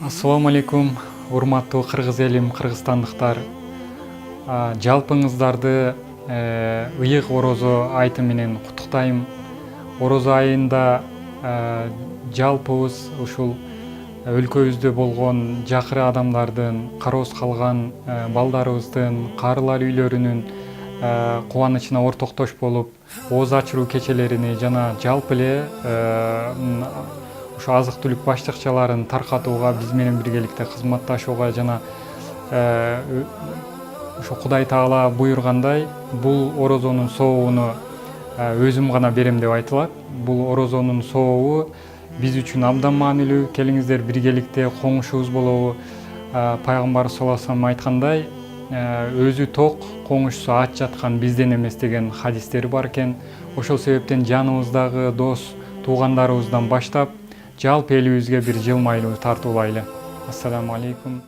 Ассаламу алейкум, урматтуу кыргыз элим, кыргызстандыктар. Жалпыңыздарды ыйык орозо айты менен куттуктайм. Орозо айында жалпыбыз ушул өлкөбүздө болгон жакыры адамдардын, кароосуз калган балдарыбыздын, карылар үйлөрүнүн кубанычына ортоктош болуп, ооз ачыруу кечелерини жана жалпы эле ушу азык түлүк баштыкчаларын таркатууга биз менен биргеликте кызматташууга жана ушу Кудай Таала буйргандай бул орозонун сообуну өзүм гана берем деп айтылат. Бул орозонун сообу биз үчүн абдан маанилүү. Келиңиздер биргеликте коңушубуз болобу. Пайгамбар саллаллаху алейхи ва саллям айткандай, өзү ток, коңушусу ач жаткан бизден эмес деген хадистери бар экен. Ошол себептен жаныбыздагы дос туугандарыбыздан баштап жалпы элибизге бир жылмайлуу тартуулайлы. Ассаламу алейкум.